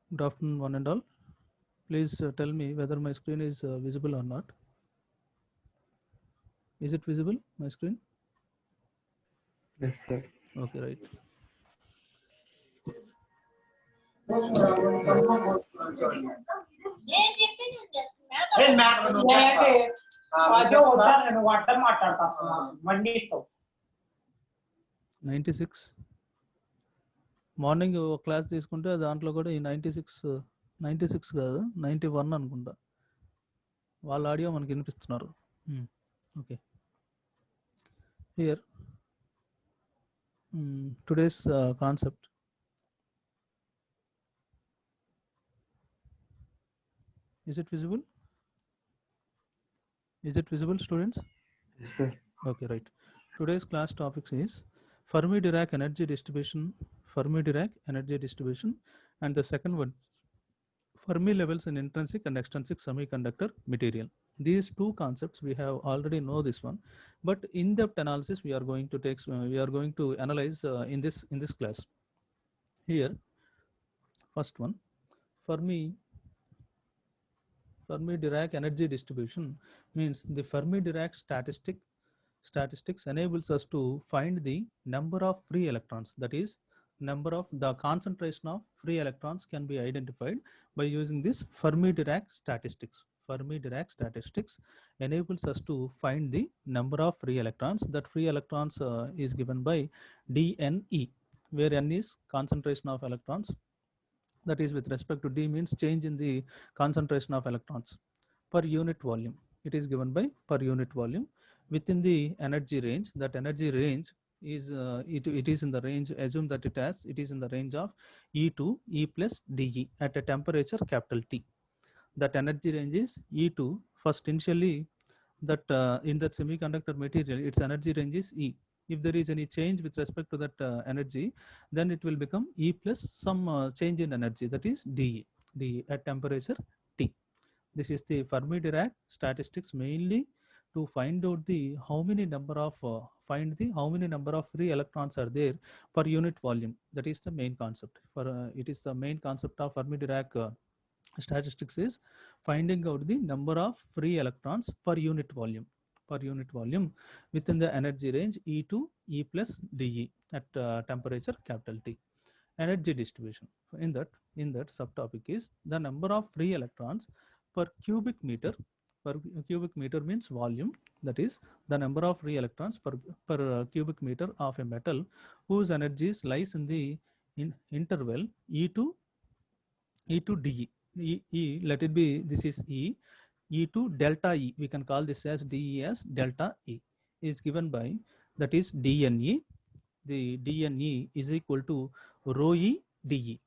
Good afternoon, one and all. Please tell me whether my screen is visible or not. Is it visible, my screen? Yes, sir. Okay, right. అదే వద్దా నువ్వు అడ్డం మాట్లాడతావు మండిస్తావు 96 morning ఒక class తీసుకుంటే దాంట్లో కూడా ఈ 96 కాదు 91 అనుకుంటా వాళ్ళ ఆడియో మనకి వినిపిస్తున్నారు. Okay, here today's concept. Is it visible? Is it visible, students? Yes, sir. Okay, right. Today's class topics is Fermi-Dirac energy distribution, Fermi-Dirac energy distribution, and the second one, Fermi levels in intrinsic and extrinsic semiconductor material. These two concepts we have already know this one, but in-depth analysis we are going to take. We are going to analyze in this class. Here, first one, Fermi-Dirac energy distribution means the Fermi-Dirac statistics enables us to find the number of free electrons, that is number of the concentration of free electrons can be identified by using this Fermi-Dirac statistics. Fermi-Dirac statistics enables us to find the number of free electrons. That free electrons is given by dNe, where n is concentration of electrons, that is with respect to d means change in the concentration of electrons per unit volume. It is given by per unit volume within the energy range. That energy range is it is in the range, assume that it is in the range of E to E plus dE at a temperature capital T. That energy range is E to, first initially that in that semiconductor material its energy range is E. If there is any change with respect to that energy, then it will become E plus some change in energy, that is dE at temperature T. This is the Fermi-Dirac statistics mainly to find out the how many number of free electrons are there per unit volume. That is the main concept. It is the main concept of Fermi-Dirac statistics is finding out the number of free electrons per unit volume within the energy range E to E plus dE at temperature capital T. Energy distribution, in that subtopic is the number of free electrons per cubic meter. Per cubic meter means volume, that is the number of free electrons per cubic meter of a metal whose energies lies in the interval E to dE. Let it be, this is E to delta E, we can call this as dE as delta E, is given by, that is dNe. The dNe is equal to rho E dE,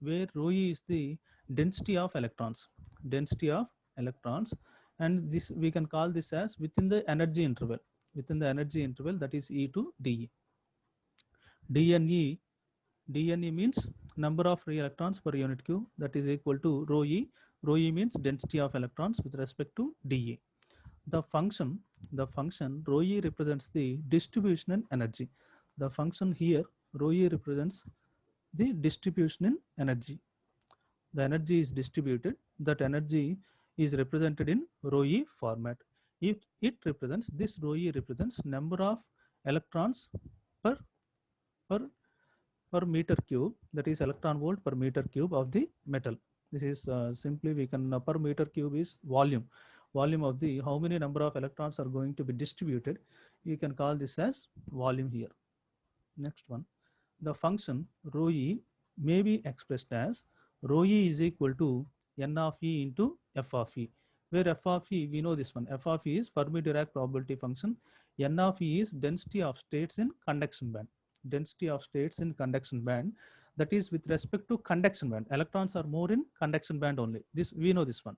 where rho E is the density of electrons, and this we can call this as within the energy interval, that is E to dE. dNe means number of free electrons per unit cube, that is equal to rho E. Rho E means density of electrons with respect to dE. The function rho E represents the distribution in energy. The function here rho E represents the distribution in energy. The energy is distributed. That energy is represented in rho E format. It represents, this rho E represents number of electrons per meter cube, that is electron volt per meter cube of the metal. This is simply we can per meter cube is volume of the how many number of electrons are going to be distributed. You can call this as volume here. Next one, the function rho E may be expressed as rho E is equal to n of E into f of E, where f of E, we know this one, f of E is Fermi-Dirac probability function, n of E is density of states in conduction band. That is with respect to conduction band. Electrons are more in conduction band only. This we know this one.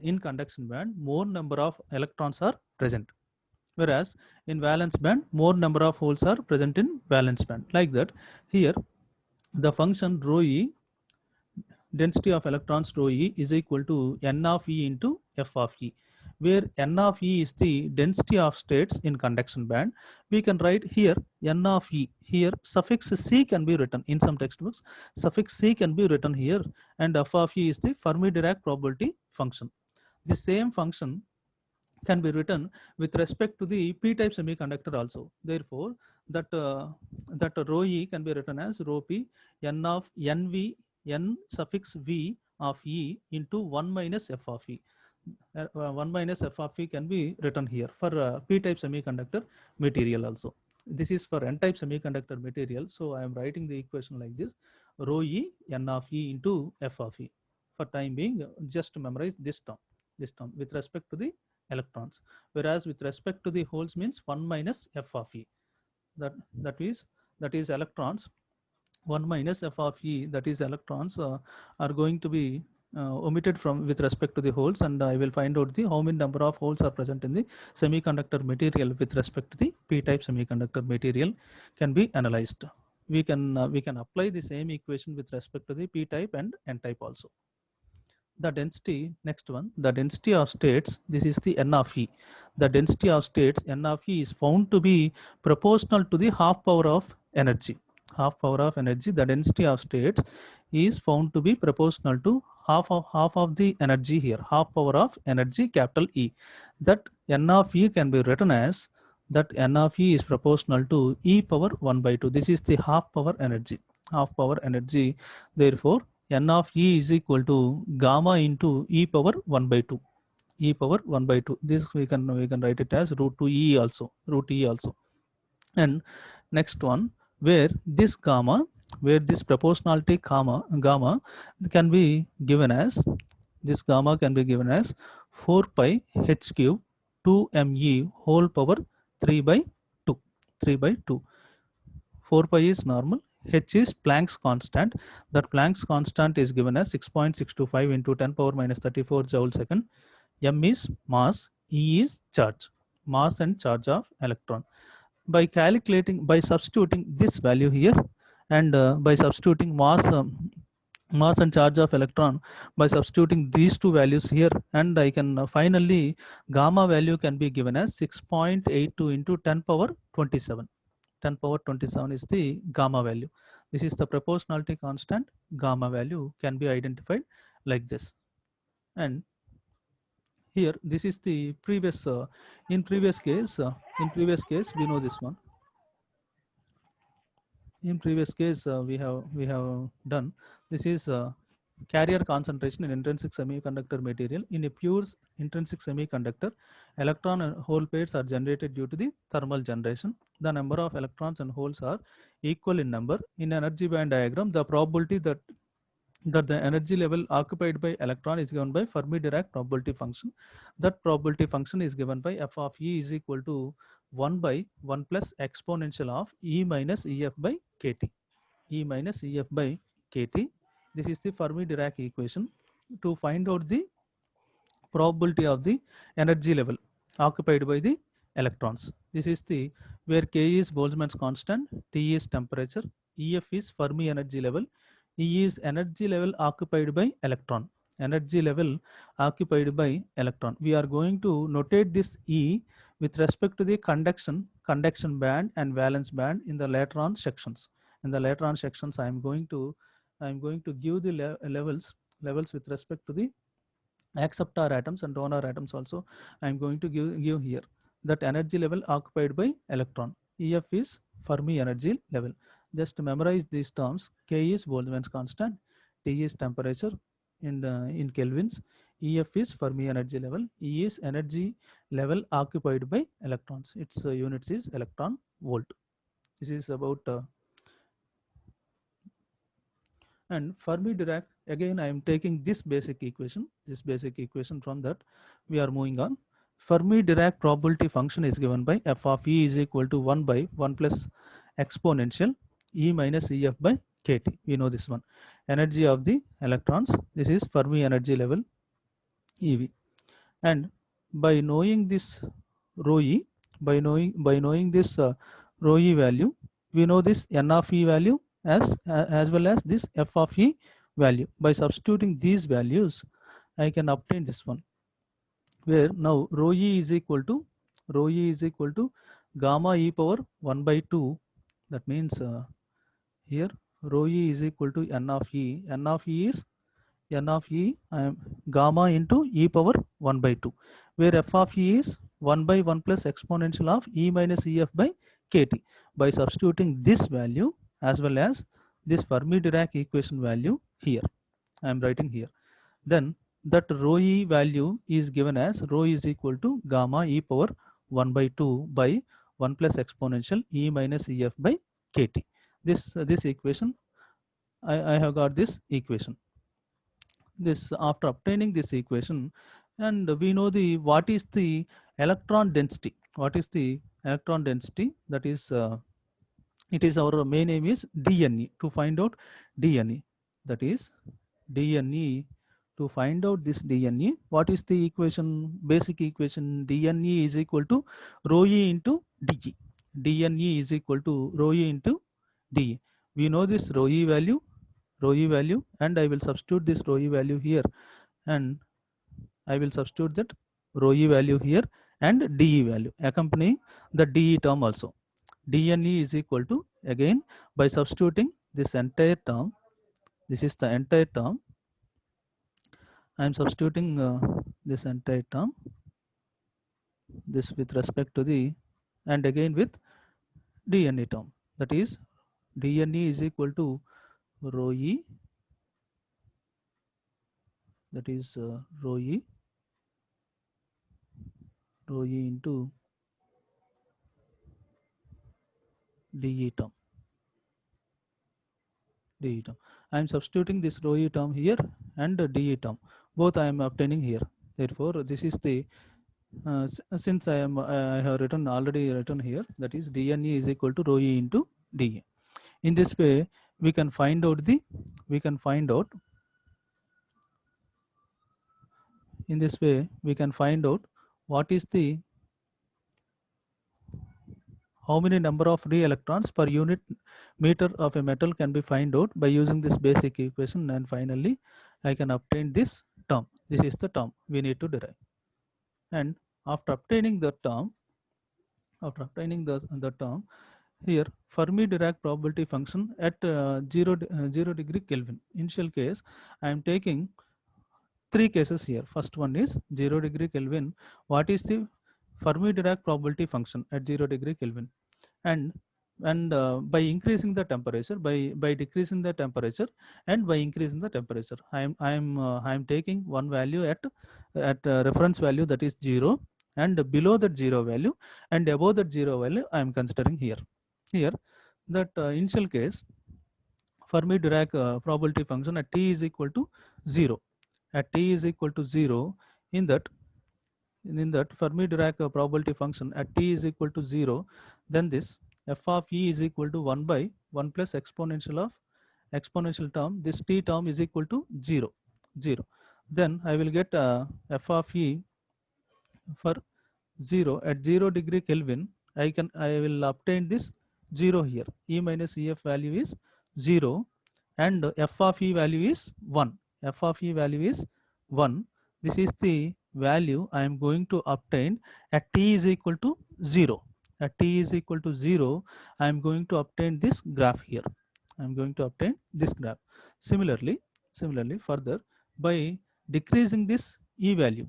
In conduction band, more number of electrons are present, whereas in valence band, more number of holes are present in valence band. Like that, here the function rho E, density of electrons rho E is equal to n of E into f of E, where n of E is the density of states in conduction band, we can write here n of E. Here suffix C can be written in some textbooks. Suffix C can be written here, and f of E is the Fermi-Dirac probability function. The same function can be written with respect to the p-type semiconductor also. Therefore, that rho E can be written as rho P n of nv n suffix v of E into 1 minus f of E. 1 minus f of E can be written here for p-type semiconductor material also. This is for n-type semiconductor material. So I am writing the equation like this: rho E n of E into f of E. For time being, just memorize this term with respect to the electrons, whereas with respect to the holes means 1 minus f of E. That is electrons. 1 minus f of E, that is electrons, are going to be omitted from with respect to the holes, and I will find out the how many number of holes are present in the semiconductor material with respect to the p-type semiconductor material can be analyzed. We can apply the same equation with respect to the p-type and n-type also. The density, next one, the density of states, this is the n of E. The density of states n of E is found to be proportional to the half power of energy. Half power of energy, the density of states is found to be proportional to half of the energy here, half power of energy, capital E. That n of E can be written as that n of E is proportional to e power 1 by 2. This is the half power energy. Therefore n of E is equal to gamma into e power 1 by 2. E power 1 by 2. This we can write it as root E also. And next one, where this proportionality gamma can be given as, 4 pi h cube 2 me whole power 3 by 2. 4 pi is normal, h is Planck's constant. That Planck's constant is given as 6.625 into 10 power minus 34 joule second. M is mass, E is charge, mass and charge of electron. By substituting this value here, and by substituting mass and charge of electron, by substituting these two values here, and I can finally gamma value can be given as 6.82 into 10 power 27. 10 power 27 is the gamma value. This is the proportionality constant. Gamma value can be identified like this. And here, this is the previous, in previous case we know this one. In previous case, we have done, this is carrier concentration in intrinsic semiconductor material. In a pure intrinsic semiconductor, electron and hole pairs are generated due to the thermal generation. The number of electrons and holes are equal in number. In energy band diagram, the probability that the energy level occupied by electron is given by Fermi-Dirac probability function. That probability function is given by f of E is equal to 1 by 1 plus exponential of E minus EF by KT. E minus EF by KT. This is the Fermi-Dirac equation to find out the probability of the energy level occupied by the electrons. This is the where K is Boltzmann's constant, T is temperature, EF is Fermi energy level, E is energy level occupied by electron. Energy level occupied by electron. We are going to notate this E with respect to the conduction band and valence band in the later on sections. In the later on sections, I am going to give the levels with respect to the acceptor atoms and donor atoms also. I am going to give here that energy level occupied by electron. EF is Fermi energy level. Just memorize these terms. K is Boltzmann's constant, T is temperature in kelvins, EF is Fermi energy level, E is energy level occupied by electrons. Its units is electron volt. This is about and Fermi-Dirac, again I am taking this basic equation from that we are moving on. Fermi-Dirac probability function is given by f of E is equal to 1 by 1 plus exponential E minus EF by KT. We know this one. Energy of the electrons, this is Fermi energy level EV. And by knowing this rho E, by knowing this rho E value, we know this N of E value as well as this f of E value. By substituting these values, I can obtain this one. where now rho e is equal to gamma e power 1 by 2. That means here rho e is equal to n of e. N of e is n of e gamma into e power 1 by 2, where f of e is 1 by 1 plus exponential of e minus ef by kt. By substituting this value as well as this Fermi-Dirac equation value here, I am writing here, then that rho e value is given as rho is equal to gamma e power 1 by 2 by 1 plus exponential e minus ef by kt. This equation, I have got this equation. This after obtaining this equation, and we know the what is the electron density. What is the electron density? That is it is our main aim is dne, to find out dne. That is dne, to find out this dne. What is the equation? Basic equation, dne is equal to rho e into dE. dne is equal to rho e into dE. We know this rho e value, and I will substitute this rho e value here, and I will substitute that rho e value here and dE value accompanying the dE term also. dne is equal to, again by substituting this entire term, this is the entire term, I am substituting this entire term, this with respect to the, and again with dne term. That is dne is equal to rho e, that is rho e into dE term. dE term. I am substituting this rho e term here and dE term. Both I am obtaining here. Therefore, this is the since I have written already written here, that is dne is equal to rho e into dE. In this way, we can find out in this way we can find out what is the how many number of free electrons per unit meter of a metal can be find out by using this basic equation, and finally I can obtain this term. This is the term we need to derive. And after obtaining the term, here Fermi-Dirac probability function at 0 degree Kelvin. Initial case, I am taking three cases here. First one is 0 degree Kelvin. What is the Fermi-Dirac probability function at 0 degree Kelvin? And by increasing the temperature, by decreasing the temperature, and by increasing the temperature, I am taking one value at reference value, that is 0, and below that 0 value and above that 0 value I am considering here. That initial case Fermi-Dirac probability function at t is equal to 0. At t is equal to 0, in that Fermi-Dirac probability function at t is equal to 0, then this f of e is equal to 1 by 1 plus exponential term, this t term is equal to 0. Then I will get f of e for 0 at 0 degree Kelvin. I will obtain this 0 here. E minus ef value is 0 and f of e value is 1. F of e value is 1. This is the value I am going to obtain at t is equal to 0. At t is equal to 0, I am going to obtain this graph here. I am going to obtain this graph. Similarly, further, by decreasing this e value,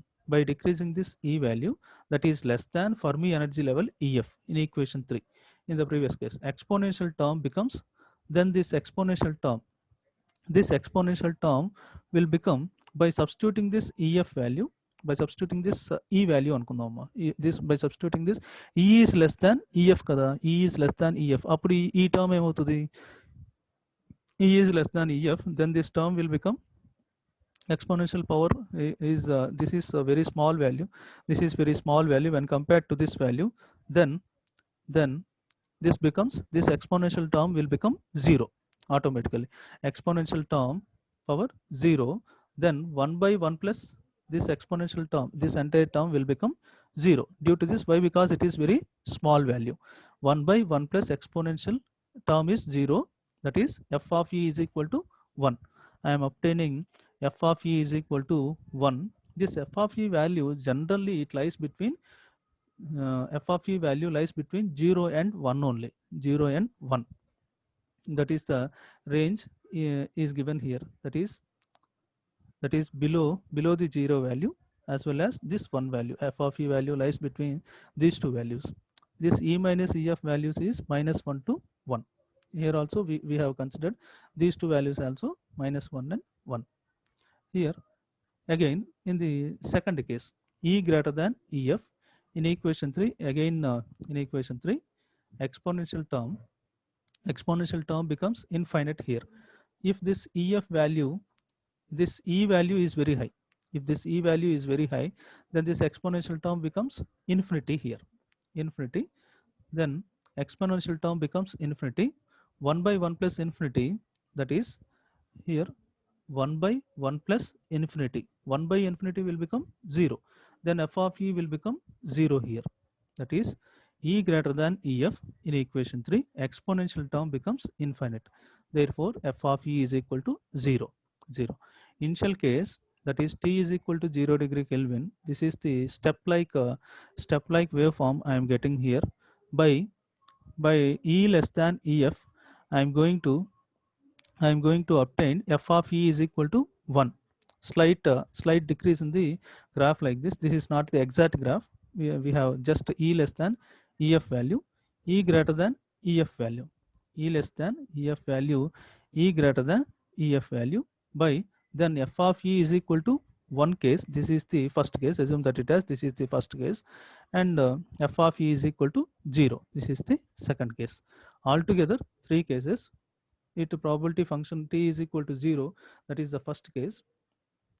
that is less than Fermi energy level EF in equation 3. In the previous case, exponential term becomes, then this exponential term will become, by substituting this EF value, by substituting this E value అనుకుందామా, this by substituting this E is less than EF కదా, E is less than EF, అప్పుడు ఈ term ఏమవుతుంది, E is less than EF, then this term will become exponential power is this is a very small value, when compared to this value, then this exponential term will become 0 automatically. Exponential term power 0, then 1 by 1 plus this exponential term, this entire term will become 0 due to this. Why? Because it is very small value. 1 by 1 plus exponential term is 0, that is f of e is equal to 1. I am obtaining f of e is equal to 1 This f of e value generally it lies between f of e value lies between 0 and 1 only. 0 and 1, that is the range is given here, that is below the 0 value as well as this 1 value. F of e value lies between these two values. This e minus ef values is minus 1 to 1. Here also we have considered these two values also minus 1 and 1. Here again in the second case, e greater than ef, in equation 3 again, in equation 3 exponential term becomes infinite here. If this ef value, this e value is very high, if this e value is very high, then this exponential term becomes infinity here, infinity. Then exponential term becomes infinity. 1 by 1 plus infinity, that is here 1 by 1 plus infinity. 1 by infinity will become 0. Then f of e will become 0 here. That is e greater than ef, in equation 3 exponential term becomes infinite. Therefore f of e is equal to 0. Initial case, that is t is equal to 0 degree Kelvin. This is the step like waveform I am getting here. By e less than ef, I am going to obtain f of e is equal to 1. Slight decrease in the graph like this. This is not the exact graph. We have just e less than ef value, e greater than ef value, e less than ef value, e greater than ef value, by then f of e is equal to 1 case. This is the first case. Assume that it has, this is the first case, and f of e is equal to 0. This is the second case. Altogether 3 cases. It probability function t is equal to 0, that is the first case.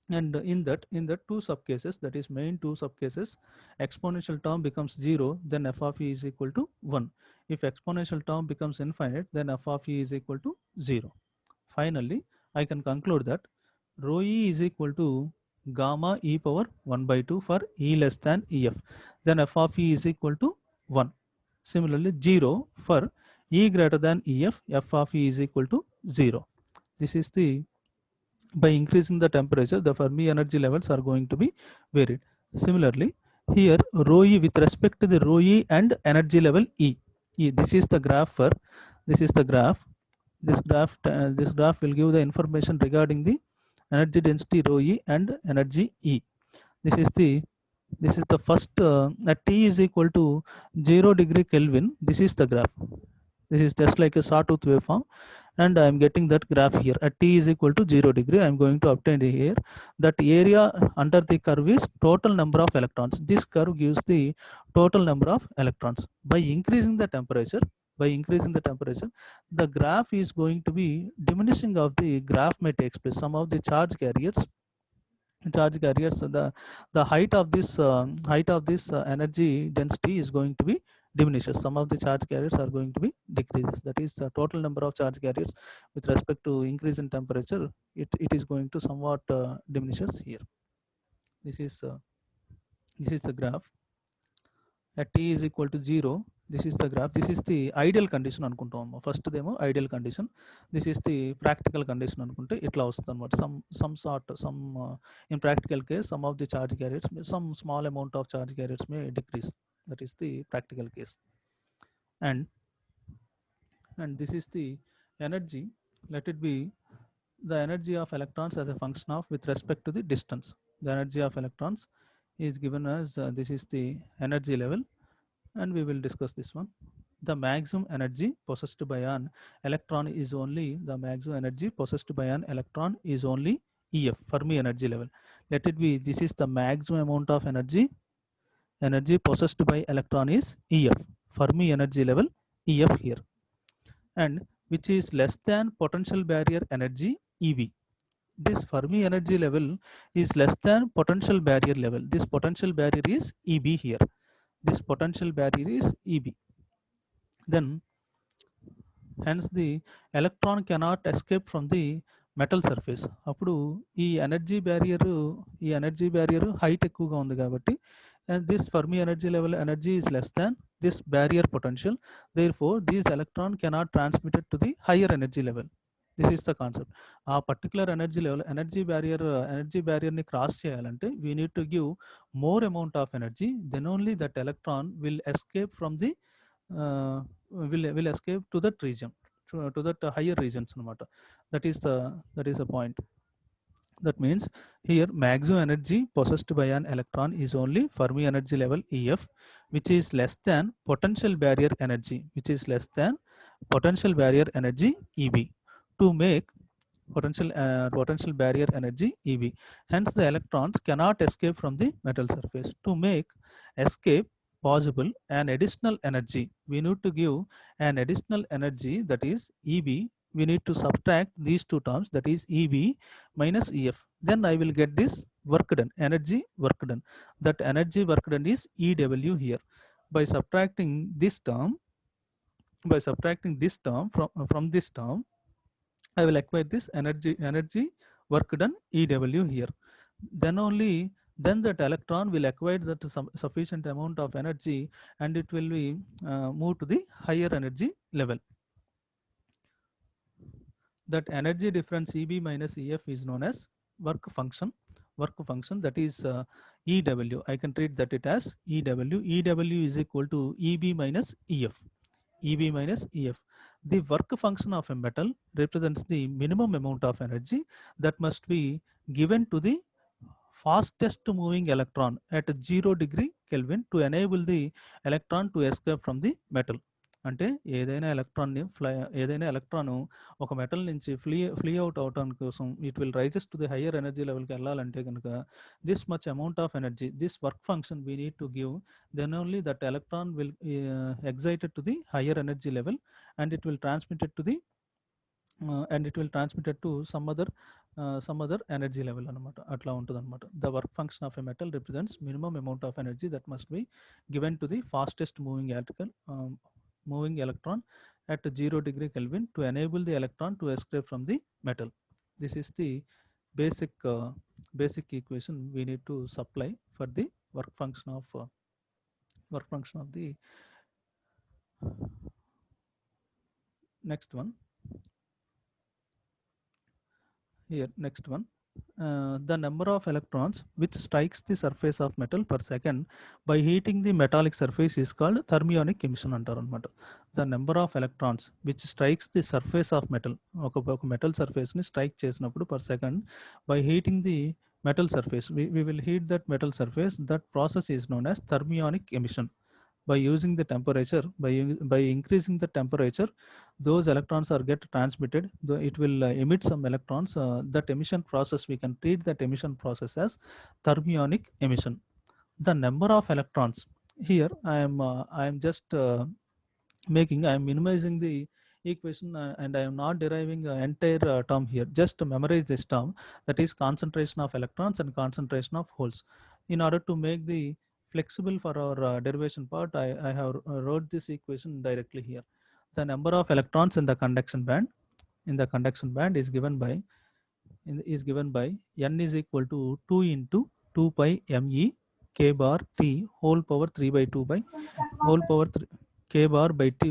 And in that 2 sub cases, that is main 2 sub cases, exponential term becomes 0, then f of e is equal to 1. If exponential term becomes infinite, then f of e is equal to 0. Finally, I can conclude that rho e is equal to gamma e power 1 by 2 for e less than ef. Then f of e is equal to 1. Similarly, 0 for e greater than ef, f of e is equal to 0. This is the, by increasing the temperature, the Fermi energy levels are going to be varied. Similarly, here rho e with respect to the rho e and energy level e. This is the graph for, this is the graph. This graph will give the information regarding the energy density rho e and energy e. This is the first, at t is equal to 0 degree Kelvin. This is the graph. This is just like a sawtooth waveform, and I am getting that graph here. At t is equal to 0 degree, I am going to obtain here that area under the curve is total number of electrons. This curve gives the total number of electrons. By increasing the temperature, the graph is going to be diminishing of the graph may take place. Some of the charge carriers, the height of this energy density is going to be diminishes. Some of the charge carriers are going to be decreases. That is the total number of charge carriers with respect to increase in temperature, it is going to somewhat diminishes here. This is the graph. At t is equal to 0, this is the graph. This is the ideal condition anukuntam. First demo ideal condition. This is the practical condition anukunte itla vastund anamata. Some in practical case, some of the charge carriers, some small amount of charge carriers may decrease. That is the practical case. And this is the energy. Let it be the energy of electrons as a function of with respect to the distance. The energy of electrons is given as this is the energy level, and we will discuss this one. The maximum energy possessed by an electron is only, the maximum energy possessed by an electron is only EF, Fermi energy level. Let it be, this is the maximum amount of energy possessed by electron is EF, Fermi energy level EF here, and which is less than potential barrier energy EV. This Fermi energy level is less than potential barrier level. This potential barrier is EB here. This potential barrier is EB. Then hence the electron cannot escape from the metal surface. Appudu ee energy barrier height ekkuva undi kabatti, and this Fermi energy level energy is less than this barrier potential. Therefore, these electron cannot transmit it to the higher energy level. This is the concept. ఆ particular energy level energy బ్యారియర్ని cross చేయాలంటే we need to give more amount of energy, then only that electron will escape from the will escape to that region, to that higher regions అనమాట. That is the point. That means here maximum energy possessed by an electron is only Fermi energy level EF, which is less than potential barrier energy, EB, to make potential barrier energy EB. Hence the electrons cannot escape from the metal surface. To make escape possible, an additional energy, we need to give an additional energy, that is EB. We need to subtract these two terms, that is EB minus EF. Then I will get this work done, energy work done. That energy work done is EW here. By subtracting this term from this term, I will acquire this energy work done EW here. Then that electron will acquire that sufficient amount of energy, and it will be moved to the higher energy level. That energy difference EB minus EF is known as work function, that is EW. I can treat that it as EW. EW is equal to EB minus EF. The work function of a metal represents the minimum amount of energy that must be given to the fastest moving electron at 0 degree Kelvin to enable the electron to escape from the metal. అంటే ఏదైనా electron ఒక metal నుంచి flea out అవటానికి కోసం it will rises to the higher energy లెవెల్కి వెళ్ళాలంటే కనుక this much amount of energy, this work function we need to give, then only that electron will excited to the higher energy level, and it will transmitted to some other energy level అనమాట. అట్లా ఉంటుంది అనమాట. The work function of a metal represents minimum amount of energy that must be given to the fastest moving electron at 0 degree Kelvin to enable the electron to escape from the metal. This is the basic equation we need to supply for the work function of the next one. Here next one, the number of electrons which strikes the surface of metal per second by heating the metallic surface is called thermionic emission అంటారు అనమాట. The number of electrons which strikes the surface of metal, ఒక metal surface ని strike చేసినప్పుడు per second by heating the metal surface, we will heat that metal surface. That process is known as thermionic emission. By using the temperature, by increasing the temperature, those electrons are get transmitted, though it will emit some electrons. That emission process, we can treat that emission process as thermionic emission. The number of electrons here, I am just I am minimizing the equation, and I am not deriving entire term here. Just to memorize this term, that is concentration of electrons and concentration of holes. In order to make the flexible for our derivation part, I have wrote this equation directly here. The number of electrons in the conduction band is given by n is equal to 2 into 2 pi me k bar t whole power 3 by 2 by whole power 3 k bar by t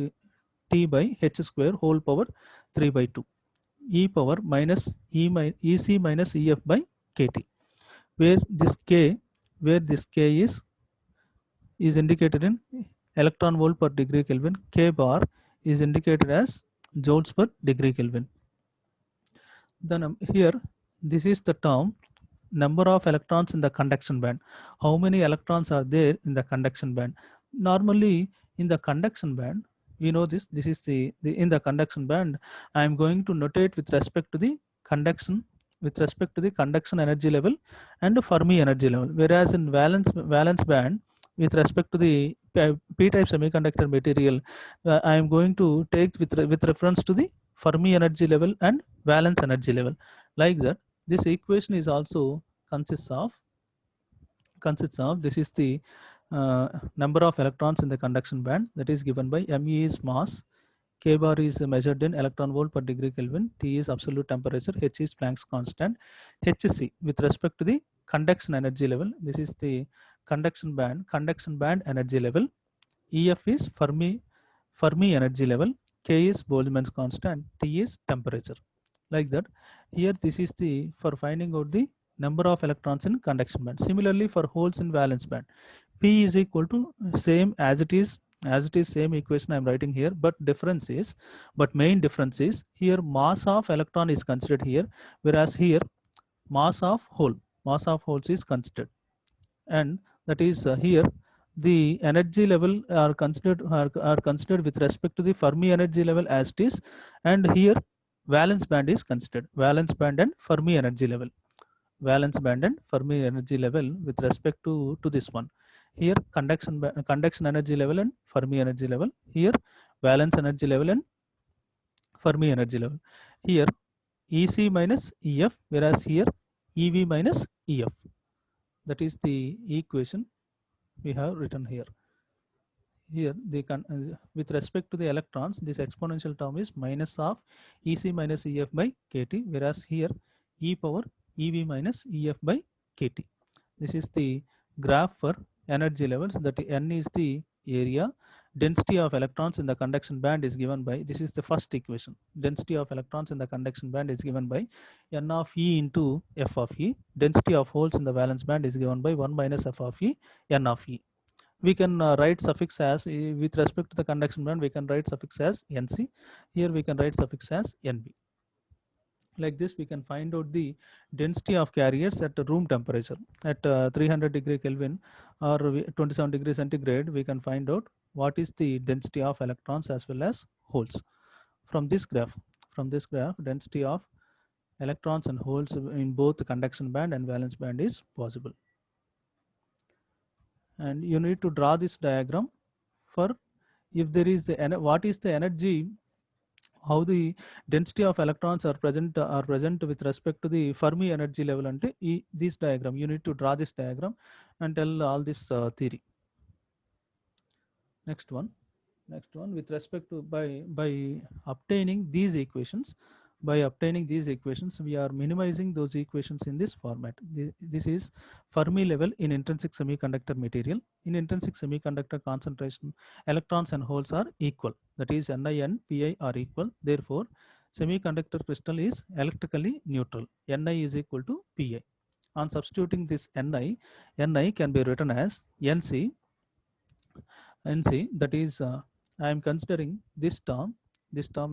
by h square whole power 3 by 2 e power minus ec minus ef by kt, where this k is indicated in electron volt per degree Kelvin. K bar is indicated as joules per degree Kelvin. Then here, this is the term number of electrons in the conduction band. How many electrons are there in the conduction band? Normally in the conduction band, we know this is the in the conduction band, I am going to notate with respect to the conduction energy level and Fermi energy level, whereas in valence band, with respect to the p-type semiconductor material, I am going to take with reference to the Fermi energy level and valence energy level. Like that, this equation is also consists of this is the number of electrons in the conduction band, that is given by me is mass, k bar is measured in electron volt per degree Kelvin, t is absolute temperature, h is Planck's constant, hc with respect to the conduction energy level, this is the conduction band energy level, ef is Fermi energy level, k is Boltzmann's constant, t is temperature. like that. Here this is the for finding out the number of electrons in conduction band. Similarly for holes in valence band, P is equal to same as it is, same equation I'm writing here, but main difference is here mass of electron is considered here, whereas here mass of holes is considered. And that is here the energy level are considered with respect to the Fermi energy level as it is, and here valence band is considered, valence band and Fermi energy level, valence band and Fermi energy level with respect to this one. Here conduction energy level and Fermi energy level, here valence energy level and Fermi energy level. Here EC minus EF, whereas here EV minus EF. That is the equation we have written here. Here with respect to the electrons, this exponential term is minus of EC minus EF by KT, whereas here e power EV minus EF by KT. This is the graph for energy levels. That N is the area, density of electrons in the conduction band is given by, this is the first equation, density of electrons in the conduction band is given by N of E into F of E. Density of holes in the valence band is given by 1 minus F of E, N of E. We can write suffix as, with respect to the conduction band, we can write suffix as Nc. Here we can write suffix as Nb. Like this, we can find out the density of carriers at room temperature at 300 degree Kelvin or 27 degree centigrade. We can find out what is the density of electrons as well as holes from this graph. From this graph, density of electrons and holes in both the conduction band and valence band is possible. And you need to draw this diagram for if there is what is the energy, how the density of electrons are present with respect to the Fermi energy level. Ante this diagram you need to draw this diagram and tell all this theory. Next one with respect to by obtaining these equations, we are minimizing those equations in this format. This is Fermi level in intrinsic semiconductor material. In intrinsic semiconductor concentration, electrons and holes are equal, that is Ni and Pi are equal. Therefore semiconductor crystal is electrically neutral. Ni is equal to Pi. On substituting this Ni can be written as Nc, that is I am considering this term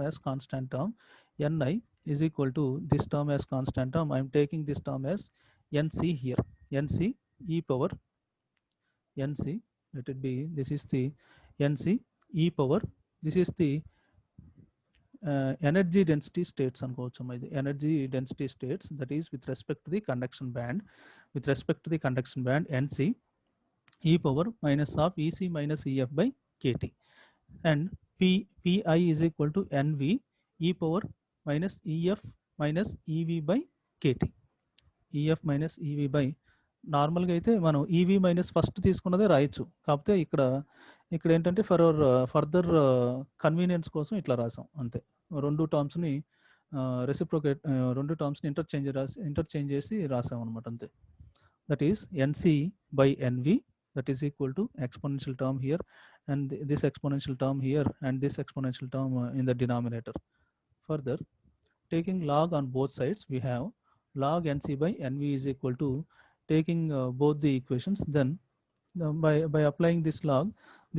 as constant term. Ni is equal to this term as constant term. I am taking this term as Nc here. Nc e power Nc, let it be, this is the Nc e power, this is the energy density states అనుకోవచ్చు. The energy density states, that is with respect to the conduction band, Nc e power minus of Ec minus Ef by Kt, and Pi is equal to Nv e power minus Ef minus Ev by Kt. Ef minus Ev by, నార్మల్గా అయితే మనం EV minus first తీసుకున్నదే రాయొచ్చు, కాకపోతే ఇక్కడ ఏంటంటే further convenience కోసం ఇట్లా రాసాం అంతే. రెండు టర్మ్స్ని రెసిప్రోకేట్, రెండు టర్మ్స్ని ఇంటర్చేంజ్ చేసి రాసాం అనమాట అంతే. That is NC by NV, that is equal to exponential term here and this exponential term here and this exponential term in the denominator. Further, taking log on both sides, we have log Nc by Nv is equal to, taking both the equations, then by applying this log,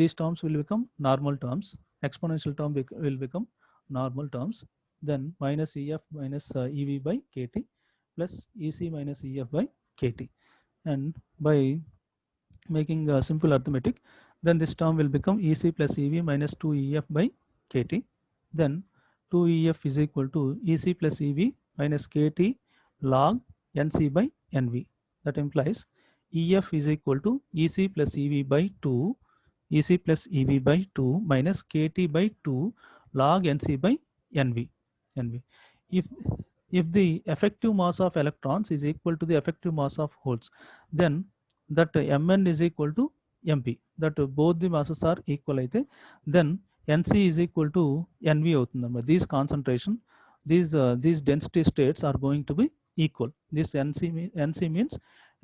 these terms will become normal terms. Exponential term will become normal terms. Then minus Ef minus Ev by Kt plus Ec minus Ef by Kt, and by making simple arithmetic, then this term will become Ec plus Ev minus 2Ef by Kt. Then 2Ef is equal to Ec plus Ev minus Kt log Nc by Nv. That implies Ef is equal to Ec plus Ev by 2, Ec plus Ev by 2 minus Kt by 2 log Nc by Nv. If the effective mass of electrons is equal to the effective mass of holes, then that Mn is equal to Mp, that both the masses are equal అయితే, then Nc is equal to Nv అవుతుందన్నమాట. These concentration, these density states are going to be equal. This Nc means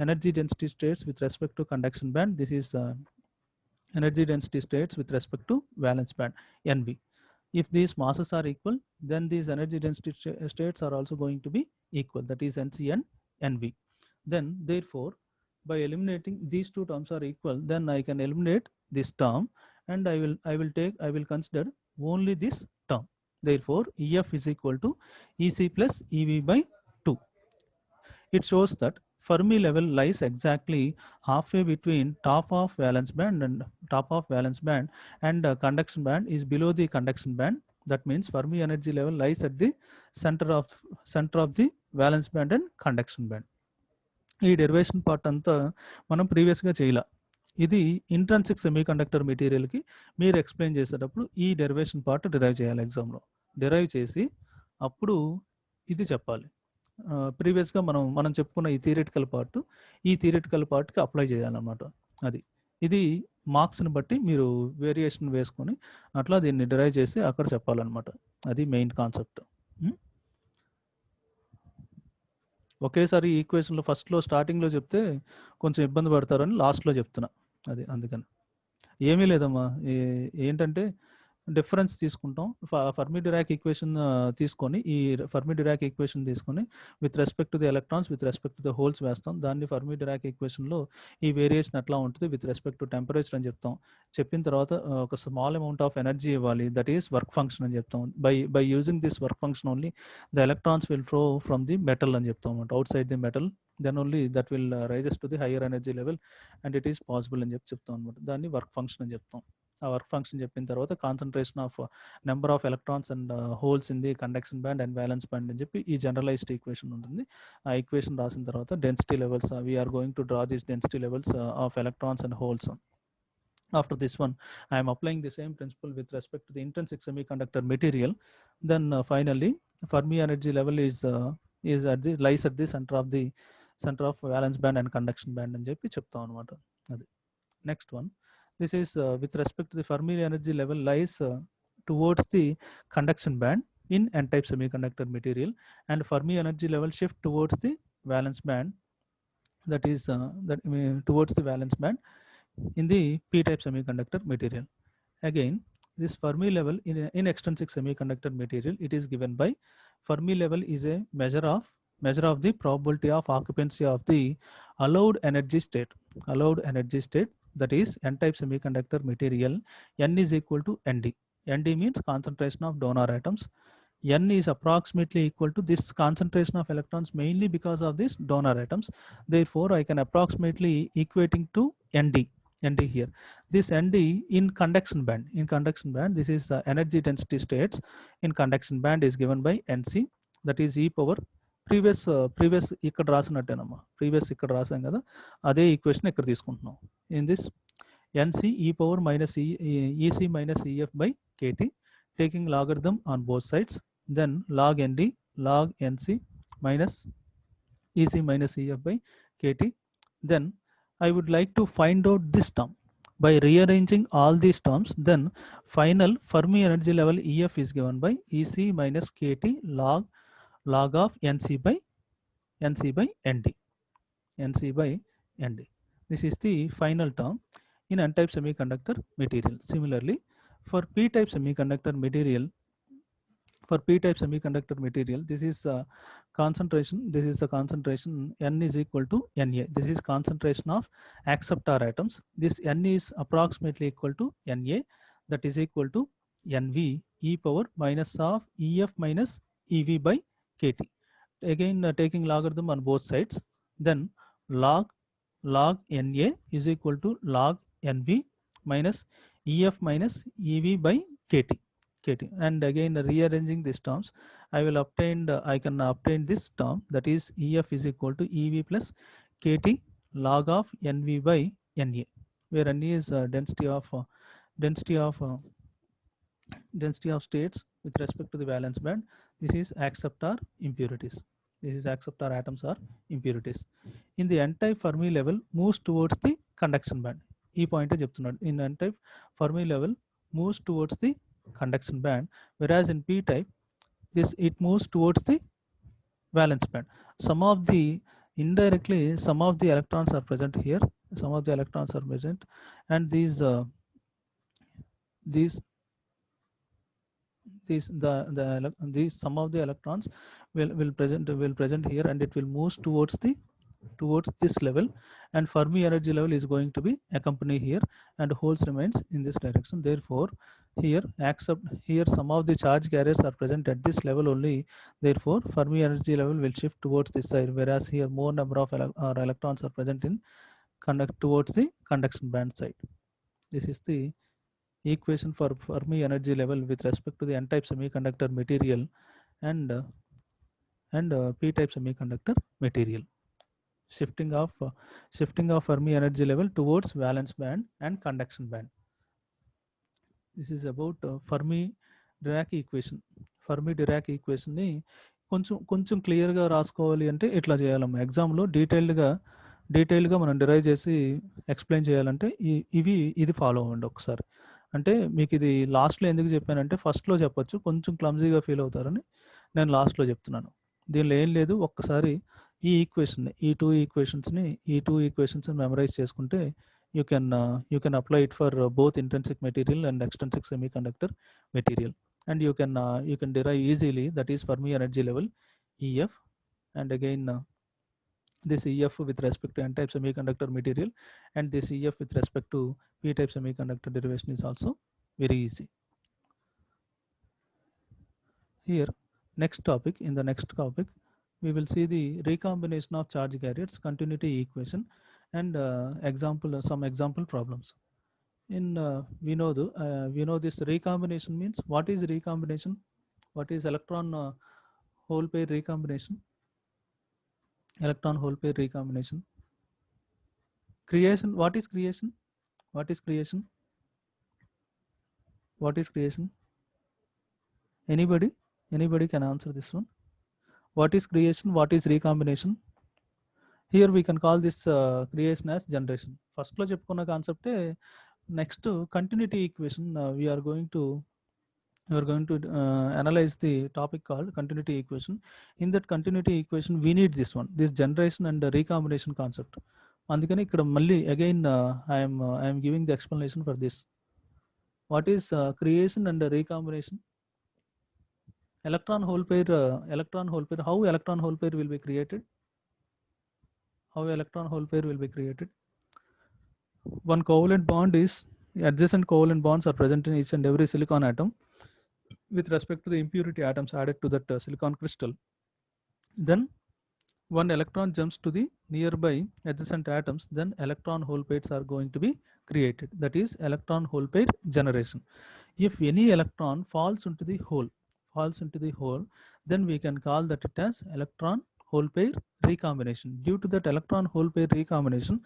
energy density states with respect to conduction band. This is energy density states with respect to valence band, Nv. If these masses are equal, then these energy density states are also going to be equal, that is Nc and Nv. Then therefore by eliminating these two terms are equal, then I can eliminate this term, and I will consider only this term. Therefore Ef is equal to Ec plus Ev by 2. It shows that Fermi level lies exactly halfway between top of valence band and conduction band is below the conduction band. That means Fermi energy level lies at the center of the valence band and conduction band. ఈ derivation part అంతా మనం ప్రీవియస్గా చేయాల. ఇది intrinsic semiconductor మెటీరియల్కి మీరు explain చేసేటప్పుడు ఈ derivation part derive చేయాలి. ఎగ్జామ్లో డిరైవ్ చేసి అప్పుడు ఇది చెప్పాలి. ప్రీవియస్గా మనం చెప్పుకున్న ఈ థియరిటికల్ పార్ట్కి అప్లై చేయాలన్నమాట. ఇది మార్క్స్ని బట్టి మీరు వేరియేషన్ వేసుకొని అట్లా దీన్ని డిరైవ్ చేసి అక్కడ చెప్పాలన్నమాట. అది మెయిన్ కాన్సెప్ట్. ఒకేసారి ఈ ఈక్వేషన్లో ఫస్ట్లో స్టార్టింగ్లో చెప్తే కొంచెం ఇబ్బంది పడతారని లాస్ట్లో చెప్తున్నా. అందుకని ఏమీ లేదమ్మా. ఏంటంటే డిఫరెన్స్ తీసుకుంటాం. ఫర్మి డిరాక్ ఈక్వేషన్ తీసుకొని with respect to the electrons with respect to the holes వేస్తాం. దాన్ని ఫర్మి డిరాక్ ఈక్వేషన్లో ఈ వేరియేషన్ ఎట్లా ఉంటుంది విత్ రెస్పెక్ట్ టు టెంపరేచర్ అని చెప్తాం. చెప్పిన తర్వాత ఒక స్మాల్ అమౌంట్ ఆఫ్ ఎనర్జీ ఇవ్వాలి, దట్ ఈస్ వర్క్ ఫంక్షన్ అని చెప్తాం. By using this work function only the electrons will flow from the metal అని చెప్తాం అనమాట, outside the metal. Then only that will rises to the higher energy level and it is possible అని చెప్తాం అనమాట. దాన్ని work function అని చెప్తాం. ఆ వర్క్ ఫంక్షన్ చెప్పిన తర్వాత concentration of number of electrons and holes in the conduction band and valence band అని చెప్పి ఈ జనరలైజ్డ్ ఈక్వేషన్ ఉంటుంది. ఆ ఈక్వేషన్ రాసిన తర్వాత density levels, we are going to draw these density levels of electrons and holes. After this one, I am applying the same principle with respect to the intrinsic semiconductor material. Then finally, Fermi energy level lies at the center of valence band and conduction band అని చెప్పి చెప్తాం అనమాట. అది next one. This is with respect to the Fermi energy level lies towards the conduction band in n-type semiconductor material, and Fermi energy level shift towards the valence band, that is towards the valence band in the p-type semiconductor material. Again, this Fermi level in extrinsic semiconductor material, it is given by Fermi level is a measure of the probability of occupancy of the allowed energy state, that is n-type semiconductor material. N is equal to Nd. Nd means concentration of donor atoms. N is approximately equal to this concentration of electrons mainly because of these donor atoms. Therefore, I can approximately equating to Nd here. This Nd in conduction band, this is the energy density states in conduction band is given by Nc, that is e power previous ఇక్కడ రాసినట్టేనమ్మా. ఇక్కడ రాసాం కదా, అదే equation ఇక్కడ తీసుకుంటున్నాం. In this Nc e power minus Ec minus Ef by kT, taking logarithm on both sides. Then log Nd log Nc minus Ec minus Ef by kT. Then I would like to find out this term. By rearranging all these terms, then final Fermi energy level Ef is given by Ec minus kT log of Nc by Nd. This is the final term in n-type semiconductor material. Similarly, for p-type semiconductor material, this is concentration. This is the concentration. N is equal to Na. This is concentration of acceptor atoms. This N is approximately equal to Na, that is equal to Nv e power minus of Ef minus Ev by kT. Again taking logarithm on both sides. Then log Na is equal to log Nv minus Ef minus Ev by kT. And again rearranging these terms, I can obtain this term, that is Ef is equal to Ev plus kT log of Nv by Na, where Na is density of states with respect to the valence band. This is acceptor impurities. Atoms or impurities. In the n-type Fermi level moves towards the conduction band. E point చెప్తున్నాడు. In n-type Fermi level moves towards the conduction band, whereas in p-type it moves towards the valence band. Some of the electrons are present here. And these these some of the electrons will present here, and it will move towards this level, and Fermi energy level is going to be accompany here, and holes remains in this direction. Therefore here some of the charge carriers are present at this level only. Therefore Fermi energy level will shift towards this side, whereas here more number of electrons are present in towards the conduction band side. This is the equation for Fermi energy level with respect to the n-type semiconductor material and p-type semiconductor material. Shifting of Fermi energy level towards valence band and conduction band. This is about Fermi-Dirac equation. Fermi-Dirac equation ని కొంచెం క్లియర్గా రాసుకోవాలి అంటే ఇట్లా చేయాలమ్మా. ఎగ్జామ్లో డీటెయిల్గా మనం డిరైవ్ చేసి ఎక్స్ప్లెయిన్ చేయాలంటే ఇది ఫాలో అవ్వండి ఒకసారి. అంటే మీకు ఇది లాస్ట్లో ఎందుకు చెప్పానంటే ఫస్ట్లో చెప్పొచ్చు, కొంచెం క్లమ్జీగా ఫీల్ అవుతారని నేను లాస్ట్లో చెప్తున్నాను. దీనిలో ఏం లేదు, ఒక్కసారి ఈ టూ ఈక్వేషన్స్ మెమరైజ్ చేసుకుంటే you can apply it for both intrinsic material and extrinsic semiconductor material, and you can derive easily, that is Fermi energy level EF, and again this EF with respect to n-type semiconductor material, and this EF with respect to p-type semiconductor derivation is also very easy. Here in the next topic we will see the recombination of charge carriers, continuity equation, and some example problems. We know this recombination means, what is recombination? What is electron hole pair recombination? Electron hole pair recombination. Creation. What is creation? What is creation? What is creation? Anybody can answer this one. What is creation? What is recombination? Here we can call this creation as generation. First lo cheppukuన్న concept. Next continuity equation, we are going to analyze the topic called continuity equation. In that continuity equation we need this generation and recombination concept. Andukani ikkada malli again I am giving the explanation for this. What is creation and recombination? Electron hole pair, how electron hole pair will be created? How electron hole pair will be created? One covalent bond is, adjacent covalent bonds are present in each and every silicon atom with respect to the impurity atoms added to that silicon crystal. Then one electron jumps to the nearby adjacent atoms, then electron hole pairs are going to be created. That is electron hole pair generation. If any electron falls into the hole, then we can call that it as electron hole pair recombination. Due to that electron hole pair recombination,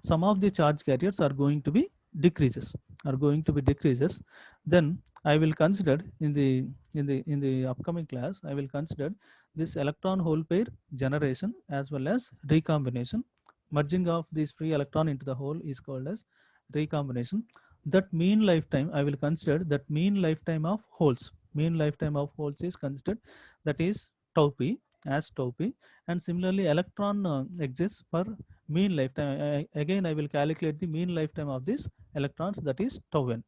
some of the charge carriers are going to be decreases. Then I will consider in the upcoming class, I will consider this electron hole pair generation as well as recombination. Merging of these free electron into the hole is called as recombination. That mean lifetime, I will consider that mean lifetime of holes. Mean lifetime of holes is considered, that is tau p, as tau p, and similarly electron exists for mean lifetime. Again I will calculate the mean lifetime of these electrons, that is tau n.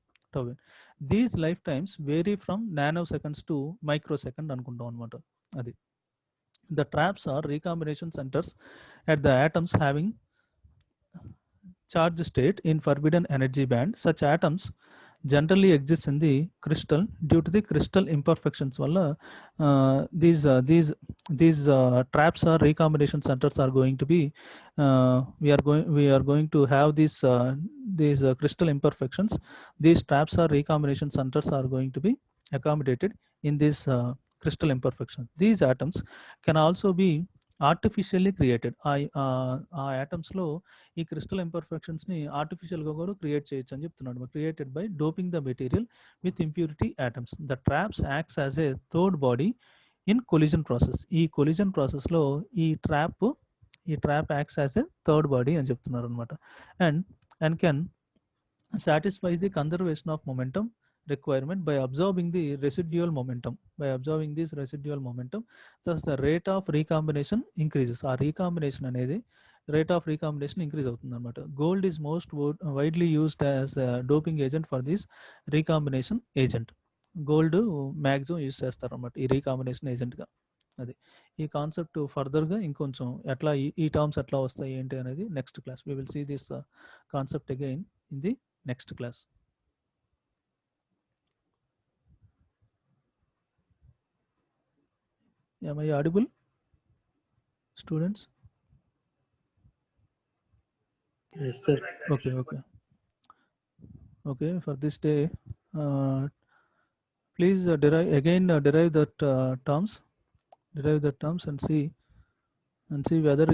These lifetimes vary from nanoseconds to microsecond anukuntam anamata. Adi the traps are recombination centers at the atoms having charge state in forbidden energy band. Such atoms generally exist in the crystal. Due to the crystal imperfections valla these traps or recombination centers are going to be we are going to have these crystal imperfections. These traps or recombination centers are going to be accommodated in this crystal imperfection. These atoms can also be artificially created. ఆ atoms లో ఈ crystal imperfections ని artificial గా కూడా create చేయొచ్చు అని చెప్తున్నాడు. Created by doping the material with impurity atoms. The traps acts as a third body in collision process. ఈ collision process లో ఈ trap acts as a third body అని చెప్తున్నారు అనమాట. and can satisfy the conservation of momentum requirement by absorbing the residual momentum. Thus the rate of recombination increases. Our recombination అనేది rate of recombination increase అవుతుంది అనమాట. Gold is most widely used as a doping agent for this recombination agent. Gold maximum use చేస్తారు అన్నమాట ఈ recombination ఏజెంట్గా. అది ఈ concept ఫర్దర్గా ఇంకొంచెం ఎట్లా ఈ టర్మ్స్ ఎట్లా వస్తాయి ఏంటి అనేది next class we will see this concept again in the next class. Am I audible, students? Yes, sir. Okay, for this day, please derive that terms and see whether